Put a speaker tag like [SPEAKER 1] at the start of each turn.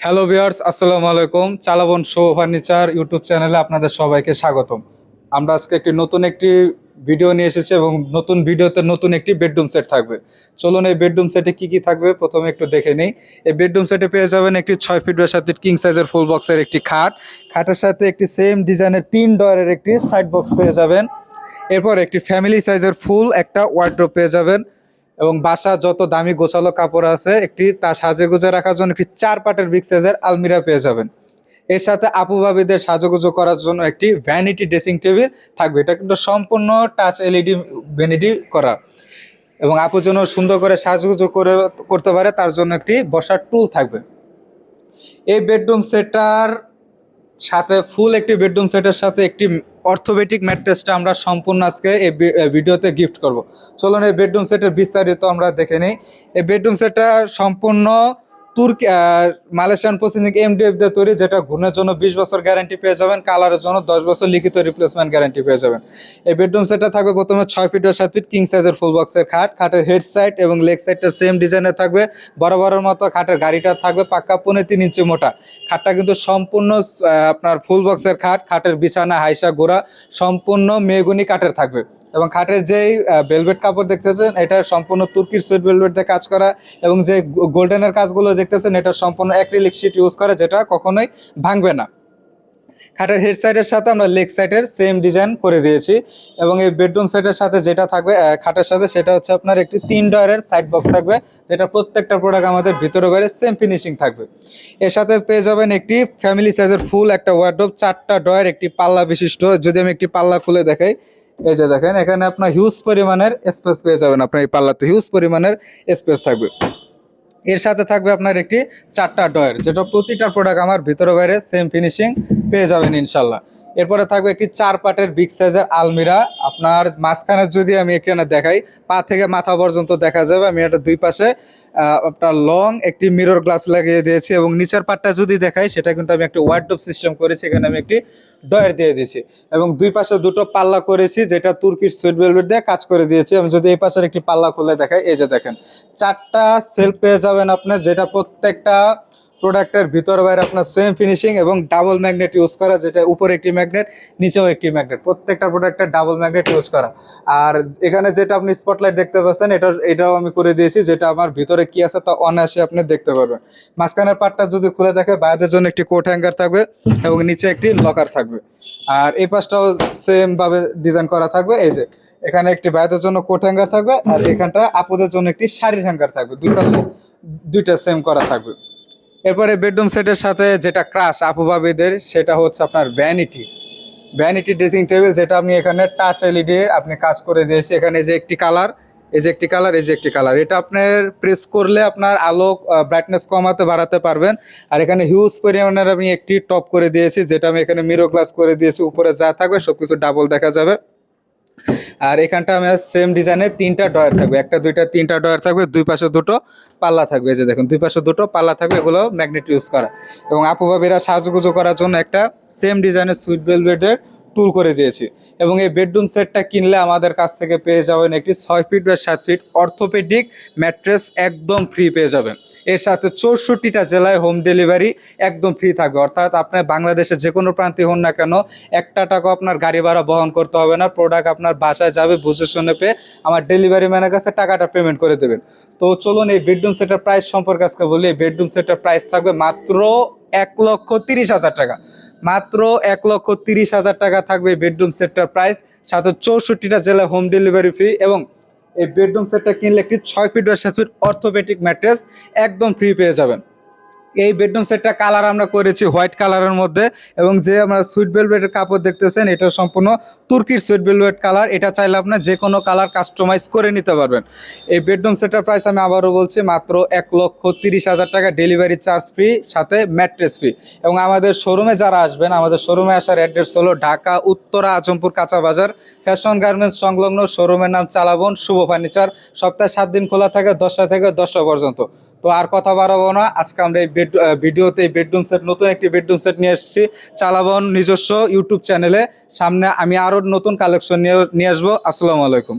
[SPEAKER 1] Hello viewers, আসসালামু আলাইকুম। চালাবন show furniture YouTube চ্যানেলে আপনাদের সবাইকে স্বাগতম। আমরা আজকে একটি ভিডিও নিয়ে এসেছি এবং নতুন ভিডিওতে নতুন একটি বেডরুম সেট থাকবে। চলুন এই বেডরুম সেটে কি কি থাকবে প্রথমে একটু দেখে নিই। এই বেডরুম সেটে পেয়ে যাবেন একটি 6 ফিট বাই 7 ফিট কিং সাইজের ফুল বক্সের একটি খাট, খাটের সাথে একটি সেম ডিজাইনের 3 ডয়ারের একটি সাইড বক্স পেয়ে যাবেন। এরপর একটি ফ্যামিলি সাইজের ফুল একটা ওয়ার্ডরোব পেয়ে যাবেন এবং বাসা যত দামি গোছালো কাপড় আছে একটি তা সাজে গুজে রাখার জন্য একটি 4 পাটের বিগ সাইজের আলমিরা পেয়ে যাবেন। এর সাথে আপু ভাবিদের সাজুগুজু করার জন্য একটি ভ্যানিটি ড্রেসিং টেবিল থাকবে। এটা কিন্তু সম্পূর্ণ টাচ এলইডি ভ্যানিটি করা এবং আপু যেন সুন্দর করে সাজুগুজু করতে পারে তার জন্য একটি বসার টুল থাকবে। এই বেডরুম সেটটার সাথে ফুল একটি বেডরুম সেটের সাথে একটি অর্থোপেডিক ম্যাট্রেসটা আমরা সম্পূর্ণ আজকে এই ভিডিওতে গিফট করব। চলুন এই বেডরুম সেটের বিস্তারিত আমরা দেখে নিই। এই বেডরুম সেটটা সম্পূর্ণ তুর্কি মালয়েশিয়ান প্রসেসিং এমডিএফ দিয়ে তৈরি, যেটা ঘূর্ণের জন্য 20 বছর গ্যারান্টি পেয়ে যাবেন, কালারের জন্য 10 বছর লিখিত রিপ্লেসমেন্ট গ্যারান্টি পেয়ে যাবেন। এই বেডরুম সেটটা থাকবে প্রথমে 6 ফিট বাই 7 ফিট কিং সাইজের ফুল বক্সের খাট, খাটের হেড সাইড এবং লেগ সাইডটা সেম ডিজাইনের থাকবে, বরাবরের মতো খাটের গাড়িটা থাকবে পাক্কা 3.5 ইঞ্চি মোটা। খাটটা কিন্তু সম্পূর্ণ আপনার ফুল বক্সের খাট, খাটের বিছানা হাইসা গোড়া সম্পূর্ণ মেহগনি কাঠের থাকবে এবং খাটের যেই ভেলভেট কাপড় দেখতেছেন এটা সম্পূর্ণ তুর্কির সুইট ভেলভেট দিয়ে কাজ করা এবং যে গোল্ডেনের কাজগুলো দেখতেছেন এটা সম্পূর্ণ অ্যাক্রিলিক শিট ইউজ করা, যেটা কখনোই ভাঙবে না। খাটের হেড সাইডের সাথে আমরা লেগ সাইডের সেম ডিজাইন করে দিয়েছি এবং এই বেডরুম সেটের সাথে যেটা থাকবে খাটের সাথে সেটা হচ্ছে আপনার একটি 3 ডয়ারের সাইড বক্স থাকবে, যেটা প্রত্যেকটা প্রোডাক্ট আমাদের ভিতরে বাইরে সেম ফিনিশিং থাকবে। এর সাথে পেয়ে যাবেন একটি ফ্যামিলি সাইজের ফুল একটা ওয়ার্ডরোব, 4টা ডয়ার একটি পাল্লা বিশিষ্ট। যদি আমি একটি পাল্লা খুলে দেখাই, এই যে দেখেন এখানে আপনার হিউজ পরিমাণের স্পেস পেয়ে যাবেন, আপনার এই পাল্লাতে হিউজ পরিমাণের স্পেস থাকবে। এর সাথে থাকবে আপনার একটি 4টা ডয়ার, যেটা প্রতিটা প্রোডাক্ট আমার ভিতরে বাইরে সেম ফিনিশিং পেয়ে যাবেন ইনশাল্লাহ। এরপরে থাকবে একটি 4 পাটের বিগ সাইজের আলমিরা। আপনার মাঝখানে যদি আমি এখানে দেখাই, পা থেকে মাথা পর্যন্ত দেখা যাবে। আমি এটা দুই পাশে আপনার লং একটি মিরর গ্লাস লাগিয়ে দিয়েছি এবং নিচের পাটটা যদি দেখাই সেটা কিন্তু আমি একটি ওয়ার্ডরোব সিস্টেম করেছি, এখানে আমি একটি ডয়ার দিয়ে দিয়েছি এবং দুই পাশে দুটো পাল্লা করেছি, যেটা তুর্কির সুইট ভেলভেট দিয়ে কাজ করে দিয়েছি। আমি যদি এই পাশের একটি পাল্লা খুলে দেখাই, এই যে দেখেন 4টা সেলফ পেয়ে যাবেন আপনার, যেটা প্রত্যেকটা প্রোডাক্টের ভিতর বাইরে আপনার সেম ফিনিশিং এবং ডাবল ম্যাগনেট ইউজ করা, যেটা উপরে একটি ম্যাগনেট নিচেও একটি ম্যাগনেট, প্রত্যেকটা প্রোডাক্টের ডাবল ম্যাগনেট ইউজ করা। আর এখানে যেটা আপনি স্পটলাইট দেখতে পাচ্ছেন এটাও আমি করে দিয়েছি, যেটা আমার ভিতরে কি আছে তা অনায়াসে আপনি দেখতে পারবেন। মাঝখানের পার্টটা যদি খুলে দেখে, বাইরের জন্য একটি কোট হ্যাঙ্গার থাকবে এবং নিচে একটি লকার থাকবে। আর এই পাশটাও সেম ভাবে ডিজাইন করা থাকবে। এই যে এখানে একটি বাইরের জন্য কোট হ্যাঙ্গার থাকবে আর এখানটা আপুদের জন্য একটি শাড়ির হ্যাঙ্গার থাকবে, দুই পাশে দুইটা সেম করা থাকবে। এরপরে বেডরুম সেটের সাথে যেটা ক্রাশ আপু ভাবিদের, সেটা হচ্ছে আপনার ভ্যানিটি ড্রেসিং টেবিল, যেটা আমি এখানে টাচ এলইডি আপনি কাজ করে দিয়েছি। এখানে যে একটি কালার, এই যে একটি কালার, এই যে একটি কালার, এটা আপনার প্রেস করলে আপনার আলো ব্রাইটনেস কমাতে বাড়াতে পারবেন। আর এখানে হিউজ পরিমাণের আমি একটি টপ করে দিয়েছি, যেটা আমি এখানে মিরর গ্লাস করে দিয়েছি, উপরে যা থাকবে সবকিছু ডাবল দেখা যাবে। আর এখানটা আমি সেম ডিজাইনের 3টা ডয়ার থাকবে, একটা দুইটা 3টা ডয়ার থাকবে, দুই পাশে দুটো পাল্লা থাকবে। এই যে দেখুন দুই পাশে দুটো পাল্লা থাকবে, এগুলো ম্যাগনেট ইউজ করা এবং আপু ভাবিরা সাজুগুজু করার জন্য একটা সেম ডিজাইনের সুইট ভেলভেটের টুল করে দিয়েছি। এবং এই বেডরুম সেটটা কিনলে আমাদের কাছ থেকে পেয়ে যাবেন একটি 6 feet by 7 feet orthopaedic mattress একদম ফ্রি পেয়ে যাবেন। এর সাথে 64টা জেলায় হোম ডেলিভারি একদম ফ্রি থাকবে, অর্থাৎ আপনি বাংলাদেশে যে কোনো প্রান্তে হন না কেন একটা টাকা আপনার গাড়ি ভাড়া বহন করতে হবে না, প্রোডাক্ট আপনার বাসায় যাবে, বুঝে শুনে পেয়ে আমার ডেলিভারি ম্যানের কাছে টাকাটা পেমেন্ট করে দেবেন। তো চলুন এই বেডরুম সেটের প্রাইস সম্পর্কে আজকে বলি। এই বেডরুম সেটের প্রাইস থাকবে মাত্র 1,30,000 টাকা, মাত্র 1,30,000 টাকা থাকবে এই বেডরুম সেটটার প্রাইস, সাথে 64টা জেলায় হোম ডেলিভারি ফ্রি এবং এই বেডরুম সেটটা কিনলে একটি 6 feet by 7 feet orthopaedic mattress একদম ফ্রি পেয়ে যাবেন। এই বেডরুম সেটটা কালার আমরা করেছি হোয়াইট কালারের মধ্যে এবং যে আমরা সুইট ভেলভেটের কাপড় দেখতেছেন এটা সম্পূর্ণ তুর্কির সুইট ভেলভেট কালার, এটা চাইলে আপনি যে কোনো কালার কাস্টমাইজ করে নিতে পারবেন। এই বেডরুম সেটের প্রাইস আমি আবারও বলছি মাত্র 1,30,000 টাকা, ডেলিভারি চার্জ ফ্রি, সাথে ম্যাট্রেস ফ্রি। এবং আমাদের শোরুমে যারা আসবেন, আমাদের শোরুমে আসার অ্যাড্রেস হলো ঢাকা উত্তরা আজমপুর কাঁচা বাজার, ফ্যাশন গার্মেন্টস সংলগ্ন, শোরুমের নাম চালাবন শুভ ফার্নিচার। সপ্তাহে 7 দিন খোলা থাকে 10টা থেকে 10টা পর্যন্ত। তো আর কথা বাড়াবো না, আজকে আমরা এই ভিডিওতে এই বেডরুম সেট, নতুন একটি বেডরুম সেট নিয়ে এসেছি চালাবন নিজস্ব ইউটিউব চ্যানেলে। সামনে আমি আরও নতুন কালেকশন নিয়ে আসবো। আসসালামু আলাইকুম।